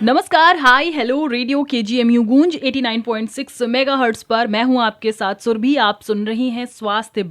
नमस्कार, हाय, hello, radio KGMU गूंज 89.6 megahertz पर मैं हूं आपके साथ सुरभि। आप सुन रही हैं स्वास्थ्य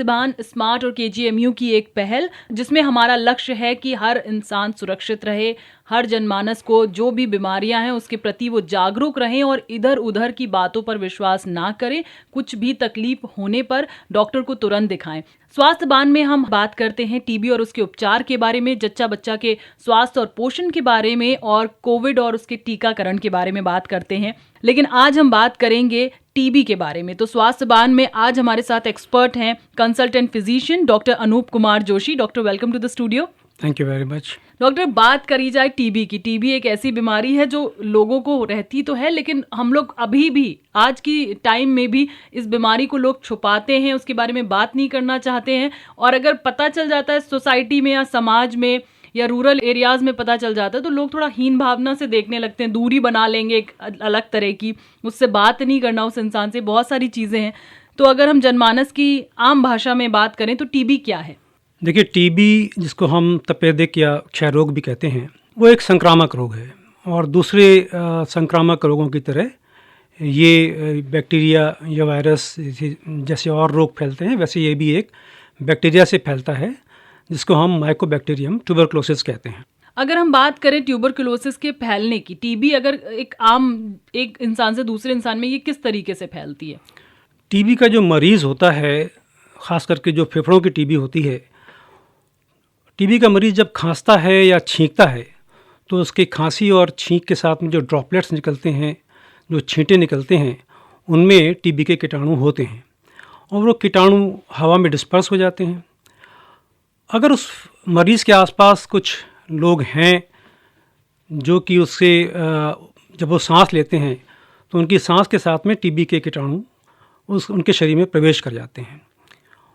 बान स्मार्ट और केजीएमयू की एक पहल, जिसमें हमारा लक्ष्य है कि हर इंसान सुरक्षित रहे, हर जनमानस को जो भी बीमारियां हैं उसके प्रति वो जागरूक रहें और इधर उधर की बातों पर विश्वास ना करें। कुछ भी तकलीफ होने पर डॉक्टर को तुरंत दिखाएं। स्वास्थ्य बान में हम बात करते हैं टीबी और उसके उपचार के बारे में, जच्चा बच्चा के स्वास्थ्य और पोषण के बारे में और कोविड और उसके टीकाकरण के बारे में बात करते हैं। लेकिन आज हम बात करेंगे टीबी के बारे में। तो स्वास्थ्य बान में आज हमारे साथ एक्सपर्ट हैं consultant physician doctor Anup Kumar Joshi. Doctor, welcome to the studio. Thank you very much. Doctor, बात करी जाए टीबी की। टीबी एक ऐसी बीमारी है जो लोगों को रहती तो है, लेकिन हम लोग अभी भी आज की टाइम में भी इस बीमारी को लोग छुपाते हैं, उसके बारे में बात नहीं करना चाहते हैं। और अगर पता चल जाता है सोसाइटी में या समाज में या रूरल एरियाज में पता चल जाता है तो लोग थोड़ा हीन भावना से देखने लगते हैं, दूरी बना लेंगे एक अलग तरह की, उससे बात नहीं करना उस इंसान से, बहुत सारी चीज़ें हैं। तो अगर हम जनमानस की आम भाषा में बात करें तो टीबी क्या है? देखिए, टीबी जिसको हम तपेदिक या क्षय रोग भी कहते हैं, वो एक संक्रामक रोग है और दूसरे संक्रामक रोगों की तरह ये बैक्टीरिया या वायरस जैसे और रोग फैलते हैं, वैसे ये भी एक बैक्टीरिया से फैलता है जिसको हम माइकोबैक्टीरियम ट्यूबरकुलोसिस कहते हैं। अगर हम बात करें ट्यूबरकुलोसिस के फैलने की, टीबी अगर एक इंसान से दूसरे इंसान में ये किस तरीके से फैलती है? टीबी का जो मरीज़ होता है, ख़ास करके जो फेफड़ों की टीबी होती है, टीबी का मरीज़ जब खांसता है या छींकता है तो उसके खांसी और छींक के साथ में जो ड्रॉपलेट्स निकलते हैं, जो छींटे निकलते हैं, उनमें टीबी के कीटाणु होते हैं और वो कीटाणु हवा में डिस्पर्स हो जाते हैं। अगर उस मरीज़ के आसपास कुछ लोग हैं जो कि उससे जब वो सांस लेते हैं तो उनकी सांस के साथ में टीबी के कीटाणु उनके शरीर में प्रवेश कर जाते हैं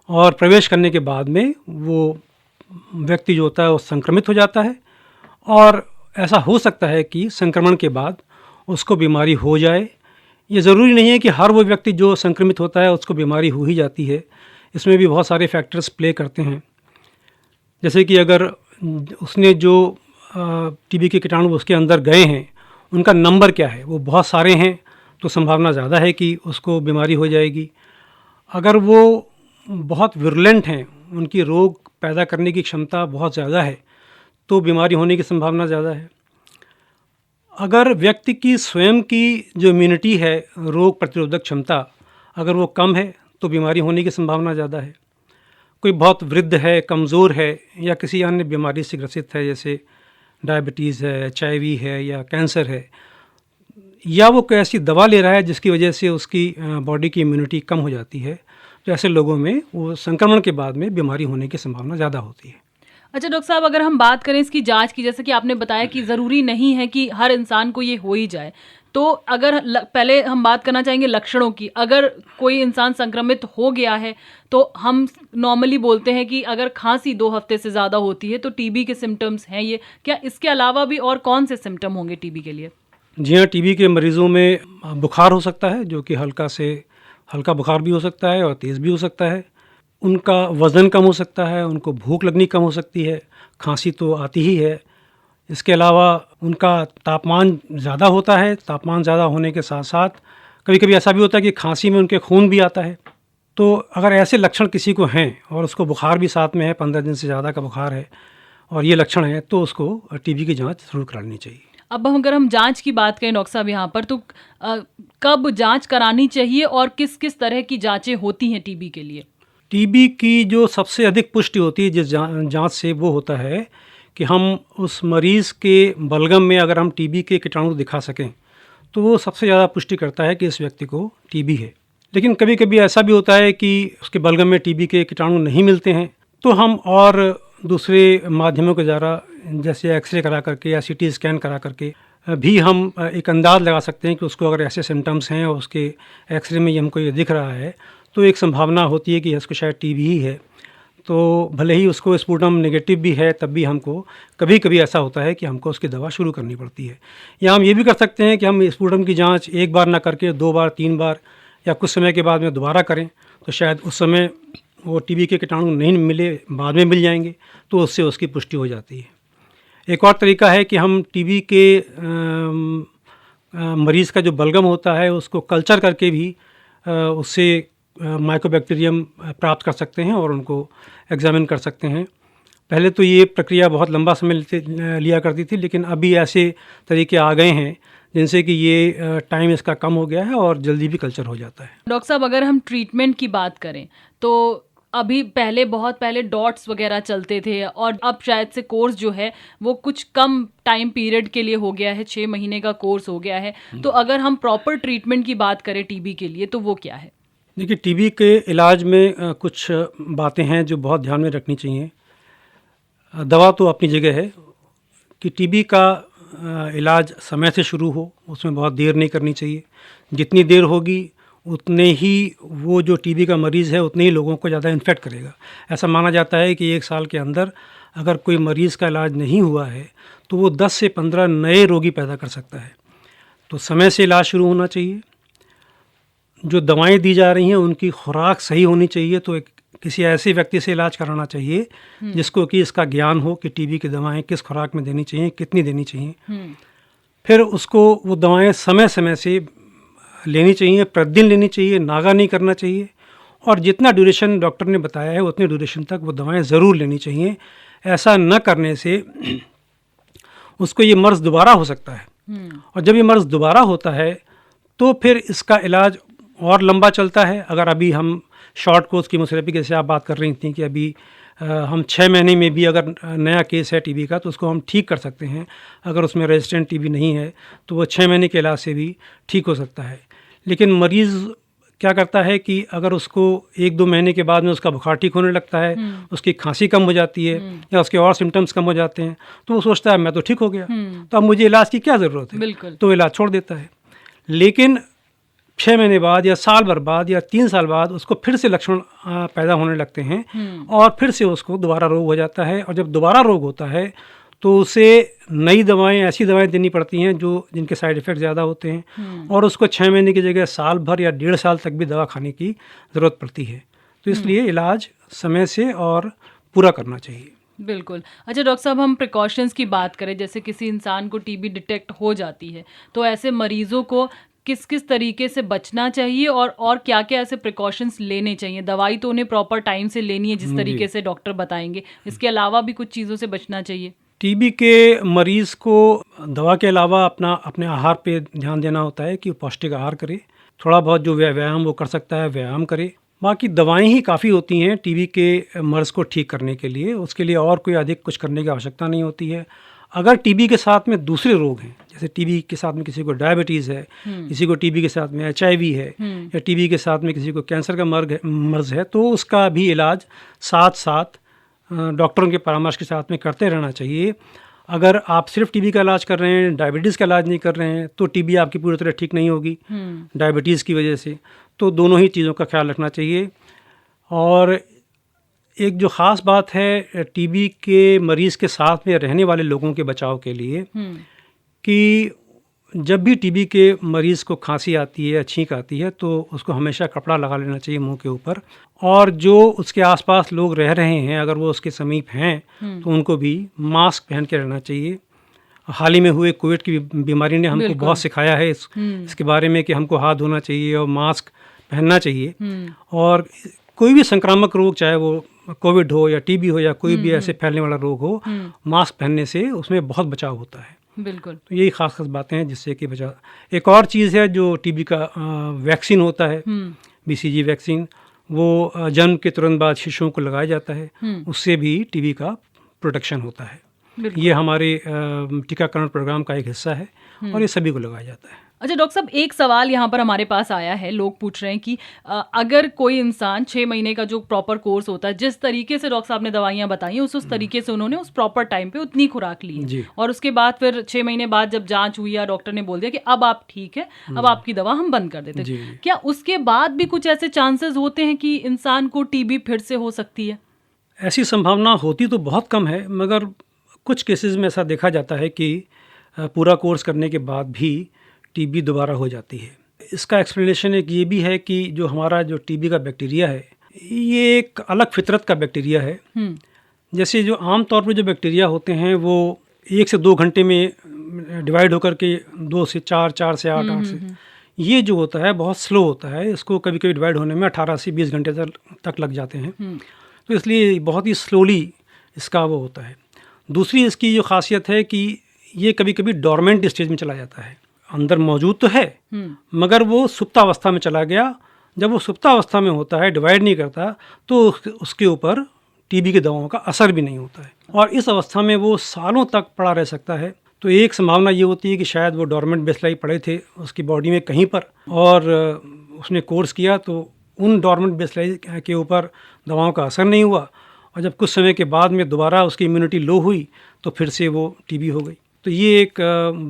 और प्रवेश करने के बाद में वो व्यक्ति जो होता है वो संक्रमित हो जाता है। और ऐसा हो सकता है कि संक्रमण के बाद उसको बीमारी हो जाए। ये ज़रूरी नहीं है कि हर वो व्यक्ति जो संक्रमित होता है उसको बीमारी हो ही जाती है, इसमें भी बहुत सारे फैक्टर्स प्ले करते हैं। जैसे कि अगर उसने जो टीबी के कीटाणु उसके अंदर गए हैं उनका नंबर क्या है, वो बहुत सारे हैं तो संभावना ज़्यादा है कि उसको बीमारी हो जाएगी। अगर वो बहुत विरुलेंट हैं, उनकी रोग पैदा करने की क्षमता बहुत ज़्यादा है तो बीमारी होने की संभावना ज़्यादा है। अगर व्यक्ति की स्वयं की जो इम्यूनिटी है, रोग प्रतिरोधक क्षमता, अगर वो कम है तो बीमारी होने की संभावना ज़्यादा है। कोई बहुत वृद्ध है, कमज़ोर है या किसी अन्य बीमारी से ग्रसित है, जैसे डायबिटीज़ है, HIV है या कैंसर है, या वो कोई ऐसी दवा ले रहा है जिसकी वजह से उसकी बॉडी की इम्यूनिटी कम हो जाती है, तो ऐसे लोगों में वो संक्रमण के बाद में बीमारी होने की संभावना ज़्यादा होती है। अच्छा डॉक्टर साहब, अगर हम बात करें इसकी जांच की, जैसे कि आपने बताया कि ज़रूरी नहीं है कि हर इंसान को ये हो ही जाए, तो अगर पहले हम बात करना चाहेंगे लक्षणों की। अगर कोई इंसान संक्रमित हो गया है तो हम नॉर्मली बोलते हैं कि अगर खांसी 2 हफ्ते से ज़्यादा होती है तो टीबी के सिम्टम्स हैं ये। क्या इसके अलावा भी और कौन से सिम्टम होंगे टीबी के लिए? जी हाँ, टीबी के मरीज़ों में बुखार हो सकता है, जो कि हल्का बुखार भी हो सकता है और तेज़ भी हो सकता है। उनका वज़न कम हो सकता है, उनको भूख लगनी कम हो सकती है, खांसी तो आती ही है। इसके अलावा उनका तापमान ज़्यादा होता है। तापमान ज़्यादा होने के साथ साथ कभी कभी ऐसा भी होता है कि खांसी में उनके खून भी आता है। तो अगर ऐसे लक्षण किसी को हैं और उसको बुखार भी साथ में है, 15 दिन से ज़्यादा का बुखार है और ये लक्षण है, तो उसको टीबी की जांच ज़रूर करानी चाहिए। अब अगर हम जांच की बात करें डॉक्टर साहब यहाँ पर, तो कब जांच करानी चाहिए और किस किस तरह की जांचें होती हैं टीबी के लिए? टीबी की जो सबसे अधिक पुष्टि होती है जिस जांच से, वो होता है कि हम उस मरीज़ के बलगम में अगर हम टीबी के कीटाणु दिखा सकें तो वो सबसे ज़्यादा पुष्टि करता है कि इस व्यक्ति को टीबी है। लेकिन कभी कभी ऐसा भी होता है कि उसके बलगम में टीबी के कीटाणु नहीं मिलते हैं, तो हम और दूसरे माध्यमों के द्वारा, जैसे एक्सरे करा करके या CT स्कैन करा करके भी हम एक अंदाज़ लगा सकते हैं कि उसको अगर ऐसे सिम्टम्स हैं और उसके एक्सरे में हमको ये दिख रहा है तो एक संभावना होती है कि इसको शायद टीबी ही है। तो भले ही उसको स्पूटम नेगेटिव भी है, तब भी हमको कभी कभी ऐसा होता है कि हमको उसकी दवा शुरू करनी पड़ती है। या हम ये भी कर सकते हैं कि हम स्पूटम की जांच एक बार ना करके 2 बार 3 बार या कुछ समय के बाद में दोबारा करें, तो शायद उस समय वो टीबी के कीटाणु नहीं मिले, बाद में मिल जाएंगे, तो उससे उसकी पुष्टि हो जाती है। एक और तरीका है कि हम टीबी के मरीज़ का जो बलगम होता है उसको कल्चर करके भी उससे माइकोबैक्टीरियम प्राप्त कर सकते हैं और उनको एग्जामिन कर सकते हैं। पहले तो ये प्रक्रिया बहुत लंबा समय लिया करती थी, लेकिन अभी ऐसे तरीके आ गए हैं जिनसे कि ये टाइम इसका कम हो गया है और जल्दी भी कल्चर हो जाता है। डॉक्टर साहब, अगर हम ट्रीटमेंट की बात करें तो अभी बहुत पहले डॉट्स वगैरह चलते थे और अब शायद से कोर्स जो है वो कुछ कम टाइम पीरियड के लिए हो गया है, 6 महीने का कोर्स हो गया है। तो अगर हम प्रॉपर ट्रीटमेंट की बात करें टीबी के लिए तो वो क्या है? देखिए, टीबी के इलाज में कुछ बातें हैं जो बहुत ध्यान में रखनी चाहिए। दवा तो अपनी जगह है कि टीबी का इलाज समय से शुरू हो, उसमें बहुत देर नहीं करनी चाहिए। जितनी देर होगी उतने ही वो जो टीबी का मरीज़ है उतने ही लोगों को ज़्यादा इन्फेक्ट करेगा। ऐसा माना जाता है कि 1 साल के अंदर अगर कोई मरीज़ का इलाज नहीं हुआ है तो वो 10 से 15 नए रोगी पैदा कर सकता है। तो समय से इलाज शुरू होना चाहिए। जो दवाएं दी जा रही हैं उनकी खुराक सही होनी चाहिए। तो किसी ऐसे व्यक्ति से इलाज कराना चाहिए जिसको कि इसका ज्ञान हो कि टीबी की दवाएं किस खुराक में देनी चाहिए, कितनी देनी चाहिए। फिर उसको वो दवाएं समय समय से लेनी चाहिए, प्रतिदिन लेनी चाहिए, नागा नहीं करना चाहिए। और जितना ड्यूरेशन डॉक्टर ने बताया है उतने ड्यूरेशन तक वो दवाएं ज़रूर लेनी चाहिए। ऐसा न करने से उसको ये मर्ज़ दोबारा हो सकता है और जब ये मर्ज़ दोबारा होता है तो फिर इसका इलाज और लंबा चलता है। अगर अभी हम शॉर्ट कोर्स कीमोथेरेपी जैसे आप बात कर रही थी कि अभी हम 6 महीने में भी अगर नया केस है टीबी का तो उसको हम ठीक कर सकते हैं। अगर उसमें रेजिस्टेंट टीबी नहीं है तो वो 6 महीने के इलाज से भी ठीक हो सकता है। लेकिन मरीज़ क्या करता है कि अगर उसको 1-2 महीने के बाद में उसका बुखार ठीक होने लगता है, उसकी खांसी कम हो जाती है या उसके और सिम्टम्स कम हो जाते हैं तो वो सोचता है मैं तो ठीक हो गया, तो अब मुझे इलाज की क्या ज़रूरत है, तो इलाज छोड़ देता है। लेकिन 6 महीने बाद या साल भर बाद या 3 साल बाद उसको फिर से लक्षण पैदा होने लगते हैं और फिर से उसको दोबारा रोग हो जाता है। और जब दोबारा रोग होता है तो उसे नई दवाएं, ऐसी दवाएं देनी पड़ती हैं जिनके साइड इफ़ेक्ट ज़्यादा होते हैं और उसको 6 महीने की जगह साल भर या 1.5 साल तक भी दवा खाने की ज़रूरत पड़ती है। तो इसलिए इलाज समय से और पूरा करना चाहिए। बिल्कुल। अच्छा डॉक्टर साहब, हम प्रिकॉशंस की बात करें, जैसे किसी इंसान को टीबी डिटेक्ट हो जाती है तो ऐसे मरीजों को किस किस तरीके से बचना चाहिए और क्या क्या ऐसे प्रिकॉशंस लेने चाहिए? दवाई तो उन्हें प्रॉपर टाइम से लेनी है जिस तरीके से डॉक्टर बताएंगे, इसके अलावा भी कुछ चीज़ों से बचना चाहिए? टीबी के मरीज़ को दवा के अलावा अपने आहार पे ध्यान देना होता है कि पौष्टिक आहार करे, थोड़ा बहुत जो व्यायाम वो कर सकता है व्यायाम करे। बाकी दवाएं ही काफ़ी होती हैं टीबी के मर्ज़ को ठीक करने के लिए, उसके लिए और कोई अधिक कुछ करने की आवश्यकता नहीं होती है। अगर टीबी के साथ में दूसरे रोग हैं, जैसे टीबी के साथ में किसी को डायबिटीज़ है, किसी को टीबी के साथ में HIV है या टीबी के साथ में किसी को कैंसर का मर्ज़ है, तो उसका भी इलाज साथ साथ डॉक्टरों के परामर्श के साथ में करते रहना चाहिए। अगर आप सिर्फ टीबी का इलाज कर रहे हैं, डायबिटीज़ का इलाज नहीं कर रहे हैं तो टीबी आपकी पूरी तरह ठीक नहीं होगी डायबिटीज़ की वजह से। तो दोनों ही चीज़ों का ख्याल रखना चाहिए। और एक जो ख़ास बात है टीबी के मरीज़ के साथ में रहने वाले लोगों के बचाव के लिए कि जब भी टीबी के मरीज़ को खांसी आती है या छींक आती है तो उसको हमेशा कपड़ा लगा लेना चाहिए मुंह के ऊपर। और जो उसके आसपास लोग रह रहे हैं अगर वो उसके समीप हैं तो उनको भी मास्क पहन के रहना चाहिए। हाल ही में हुए कोविड की बीमारी ने हमको बहुत सिखाया है इसके बारे में कि हमको हाथ धोना चाहिए और मास्क पहनना चाहिए। और कोई भी संक्रामक रोग, चाहे वो कोविड हो या टीबी हो या कोई भी ऐसे फैलने वाला रोग हो, मास्क पहनने से उसमें बहुत बचाव होता है। बिल्कुल। तो यही खास बातें हैं जिससे कि बचा। एक और चीज़ है जो टीबी का वैक्सीन होता है, BCG वैक्सीन, वो जन्म के तुरंत बाद शिशुओं को लगाया जाता है, उससे भी टीबी का प्रोटेक्शन होता है। ये हमारे टीकाकरण प्रोग्राम का एक हिस्सा है और ये सभी को लगाया जाता है। अच्छा डॉक्टर साहब, एक सवाल यहाँ पर हमारे पास आया है, लोग पूछ रहे हैं कि अगर कोई इंसान 6 महीने का जो प्रॉपर कोर्स होता है, जिस तरीके से डॉक्टर साहब ने दवाइयाँ बताई उस तरीके से उन्होंने उस प्रॉपर टाइम पे उतनी खुराक ली है और उसके बाद फिर 6 महीने बाद जब जांच हुई या डॉक्टर ने बोल दिया कि अब आप ठीक है, अब आपकी दवा हम बंद कर देते हैं, क्या उसके बाद भी कुछ ऐसे चांसेस होते हैं कि इंसान को टीबी फिर से हो सकती है? ऐसी संभावना होती तो बहुत कम है, मगर कुछ केसेस में ऐसा देखा जाता है कि पूरा कोर्स करने के बाद भी टीबी दोबारा हो जाती है। इसका एक्सप्लेनेशन एक ये भी है कि जो हमारा जो टीबी का बैक्टीरिया है ये एक अलग फितरत का बैक्टीरिया है। जैसे जो आम तौर पर जो बैक्टीरिया होते हैं वो 1 से 2 घंटे में डिवाइड होकर के 2 से 4, 4 से 8, 8 से, ये जो होता है बहुत स्लो होता है। इसको कभी कभी डिवाइड होने में 18 से 20 घंटे तक लग जाते हैं। तो इसलिए बहुत ही स्लोली इसका वो होता है। दूसरी इसकी जो खासियत है कि ये कभी कभी डोरमेंट स्टेज में चला जाता है। अंदर मौजूद तो है मगर वो सुप्तावस्था में चला गया। जब वो सुप्तावस्था में होता है, डिवाइड नहीं करता, तो उसके ऊपर टीबी की दवाओं का असर भी नहीं होता है और इस अवस्था में वो सालों तक पड़ा रह सकता है। तो एक संभावना ये होती है कि शायद वो डोरमेंट बेसिलाई पड़े थे उसकी बॉडी में कहीं पर और उसने कोर्स किया तो उन डोरमेंट बेसिलाई के ऊपर दवाओं का असर नहीं हुआ और जब कुछ समय के बाद में दोबारा उसकी इम्यूनिटी लो हुई तो फिर से वो टीबी हो गई। तो ये एक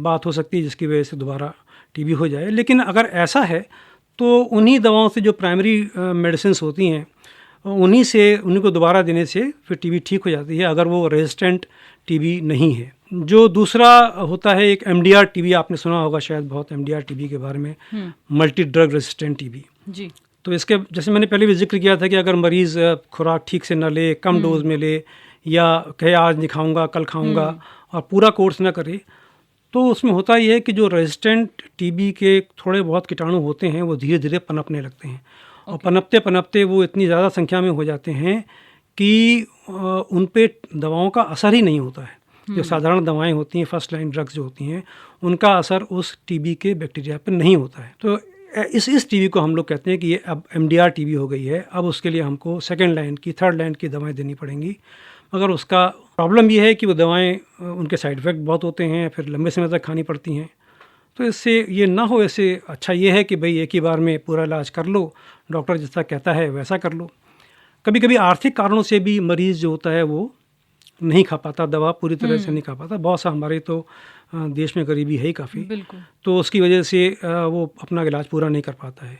बात हो सकती है जिसकी वजह से दोबारा टीबी हो जाए। लेकिन अगर ऐसा है तो उन्हीं दवाओं से जो प्राइमरी मेडिसिन्स होती हैं उन्हीं को दोबारा देने से फिर टीबी ठीक हो जाती है अगर वो रेजिस्टेंट टीबी नहीं है। जो दूसरा होता है एक एमडीआर टीबी, आपने सुना होगा शायद बहुत एमडीआर टीबी के बारे में, मल्टी ड्रग रेजिस्टेंट टीबी जी। तो इसके जैसे मैंने पहले भी जिक्र किया था कि अगर मरीज़ खुराक ठीक से न ले, कम डोज में ले या कहे आज नहीं खाऊंगा कल खाऊंगा और पूरा कोर्स ना करे, तो उसमें होता ये है कि जो रेजिस्टेंट टीबी के थोड़े बहुत कीटाणु होते हैं वो धीरे धीरे पनपने लगते हैं और पनपते पनपते वो इतनी ज़्यादा संख्या में हो जाते हैं कि उन पे दवाओं का असर ही नहीं होता है। जो साधारण दवाएं होती हैं, फर्स्ट लाइन ड्रग्स जो होती हैं, उनका असर उस टीबी के बैक्टीरिया पर नहीं होता है। तो इस टीबी को हम लोग कहते हैं कि ये अब एमडीआर टीबी हो गई है। अब उसके लिए हमको सेकेंड लाइन की, थर्ड लाइन की दवाएं देनी पड़ेंगी। मगर उसका प्रॉब्लम ये है कि वो दवाएं उनके साइड इफ़ेक्ट बहुत होते हैं, फिर लंबे समय तक खानी पड़ती हैं। तो इससे ये ना हो, इससे अच्छा ये है कि भाई एक ही बार में पूरा इलाज कर लो, डॉक्टर जैसा कहता है वैसा कर लो। कभी कभी आर्थिक कारणों से भी मरीज़ जो होता है वो नहीं खा पाता, दवा पूरी तरह से नहीं खा पाता। बहुत सा हमारे तो देश में गरीबी है ही काफ़ी, तो उसकी वजह से वो अपना इलाज पूरा नहीं कर पाता है।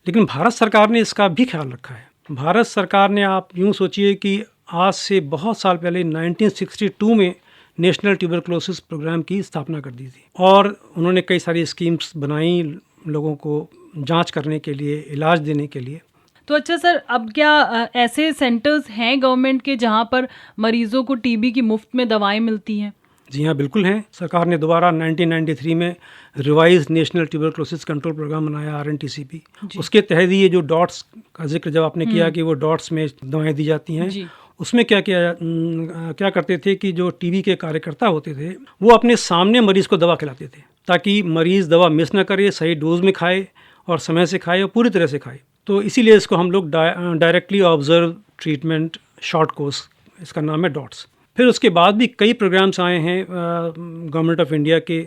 लेकिन भारत सरकार ने इसका भी ख्याल रखा है। भारत सरकार ने, आप यूँ सोचिए कि आज से बहुत साल पहले 1962 में नेशनल ट्यूबरक्लोसिस प्रोग्राम की स्थापना कर दी थी और उन्होंने कई सारी स्कीम्स बनाई लोगों को जांच करने के लिए, इलाज देने के लिए। तो अच्छा सर, अब क्या ऐसे सेंटर्स हैं गवर्नमेंट के जहां पर मरीजों को टीबी की मुफ्त में दवाएं मिलती हैं? जी हाँ, बिल्कुल हैं। सरकार ने दोबारा 1993 में revise national tuberculosis control programme बनाया, RNTCP। उसके तहत ये जो डॉट्स का जिक्र जब आपने किया कि वो डॉट्स में दवाएं दी जाती हैं, उसमें क्या करते थे कि जो टीबी के कार्यकर्ता होते थे वो अपने सामने मरीज़ को दवा खिलाते थे ताकि मरीज़ दवा मिस ना करे, सही डोज में खाए और समय से खाए और पूरी तरह से खाए। तो इसीलिए इसको हम लोग directly observe treatment short course, इसका नाम है डॉट्स। फिर उसके बाद भी कई प्रोग्राम्स आए हैं गवर्नमेंट ऑफ इंडिया के।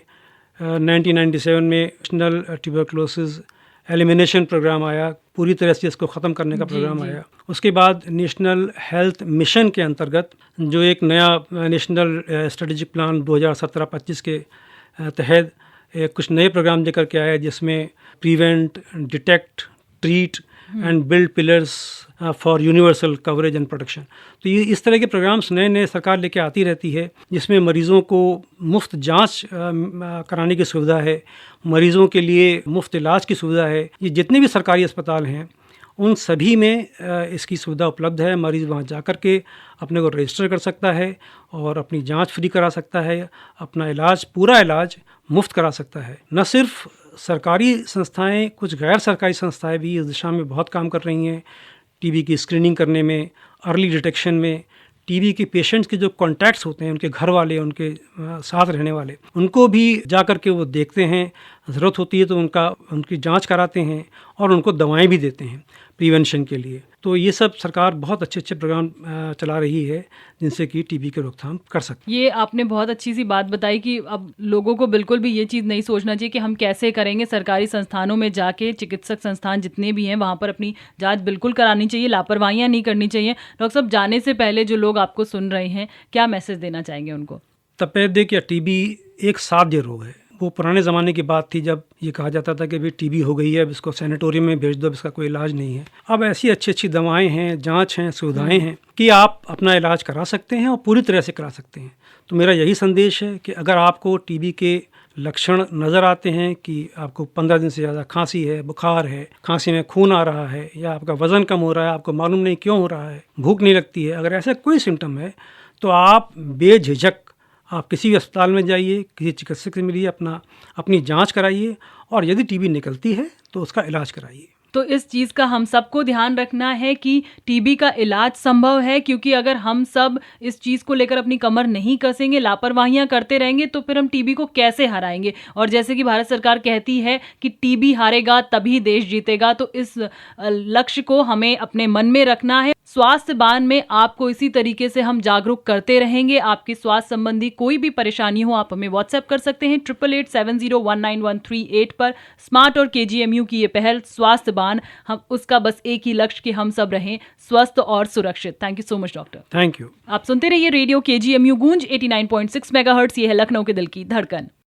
1997 में नेशनल ट्यूबरक्लोसिस एलिमिनेशन प्रोग्राम आया, पूरी तरह से इसको ख़त्म करने का प्रोग्राम आया। उसके बाद नेशनल हेल्थ मिशन के अंतर्गत जो एक नया नेशनल स्ट्रेटेजिक प्लान 2017-25 के तहत कुछ नए प्रोग्राम लेकर के आया जिसमें prevent, detect, treat and build pillars for universal coverage and protection. तो ये इस तरह के प्रोग्राम्स नए नए सरकार लेके आती रहती है जिसमें मरीज़ों को मुफ्त जांच कराने की सुविधा है, मरीज़ों के लिए मुफ्त इलाज की सुविधा है। ये जितने भी सरकारी अस्पताल हैं उन सभी में इसकी सुविधा उपलब्ध है। मरीज़ वहाँ जा कर के अपने को रजिस्टर कर सकता है और अपनी जांच फ्री करा सकता है, अपना इलाज, पूरा इलाज मुफ्त करा सकता है। न सिर्फ सरकारी संस्थाएं, कुछ गैर सरकारी संस्थाएं भी इस दिशा में बहुत काम कर रही हैं। टीबी की स्क्रीनिंग करने में, अर्ली डिटेक्शन में, टीबी के पेशेंट्स के जो कॉन्टैक्ट्स होते हैं, उनके घर वाले, उनके साथ रहने वाले, उनको भी जा कर के वो देखते हैं, ज़रूरत होती है तो उनकी जांच कराते हैं और उनको दवाएं भी देते हैं प्रिवेंशन के लिए। तो ये सब सरकार बहुत अच्छे अच्छे प्रोग्राम चला रही है जिनसे कि टीबी की रोकथाम कर सकते। ये आपने बहुत अच्छी सी बात बताई कि अब लोगों को बिल्कुल भी ये चीज़ नहीं सोचना चाहिए कि हम कैसे करेंगे। सरकारी संस्थानों में जाके, चिकित्सक संस्थान जितने भी हैं वहाँ पर अपनी जांच बिल्कुल करानी चाहिए, लापरवाहियाँ नहीं करनी चाहिए। डॉक्टर साहब, जाने से पहले जो लोग आपको सुन रहे हैं, क्या मैसेज देना चाहेंगे उनको? तपेदिक या टीबी एक साध्य रोग है। वो पुराने ज़माने की बात थी जब ये कहा जाता था कि भाई टीबी हो गई है, अब इसको सैनिटोरियम में भेज दो, अब इसका कोई इलाज नहीं है। अब ऐसी अच्छी अच्छी दवाएं हैं, जांच हैं, सुविधाएं हैं कि आप अपना इलाज करा सकते हैं और पूरी तरह से करा सकते हैं। तो मेरा यही संदेश है कि अगर आपको टीबी के लक्षण नज़र आते हैं कि आपको 15 दिन से ज़्यादा खांसी है, बुखार है, खांसी में खून आ रहा है या आपका वज़न कम हो रहा है, आपको मालूम नहीं क्यों हो रहा है, भूख नहीं लगती है, अगर ऐसा कोई सिम्टम है तो आप बेझिझक आप किसी भी अस्पताल में जाइए, किसी चिकित्सक से मिलिए, अपनी जांच कराइए और यदि टीबी निकलती है तो उसका इलाज कराइए। तो इस चीज़ का हम सबको ध्यान रखना है कि टीबी का इलाज संभव है, क्योंकि अगर हम सब इस चीज़ को लेकर अपनी कमर नहीं कसेंगे, लापरवाहियां करते रहेंगे, तो फिर हम टीबी को कैसे हराएंगे। और जैसे कि भारत सरकार कहती है कि टीबी हारेगा तभी देश जीतेगा, तो इस लक्ष्य को हमें अपने मन में रखना है। स्वास्थ्य बान में आपको इसी तरीके से हम जागरूक करते रहेंगे। आपकी स्वास्थ्य संबंधी कोई भी परेशानी हो, आप हमें व्हाट्सएप कर सकते हैं 8887019138 पर। स्मार्ट और KGMU की ये पहल स्वास्थ्य बान, हम उसका बस एक ही लक्ष्य कि हम सब रहें स्वस्थ और सुरक्षित। Thank you so much doctor. Thank you. आप सुनते रहिए रेडियो KGMU गूंज 89.6 मेगाहर्ट्ज। ये है लखनऊ के दिल की धड़कन।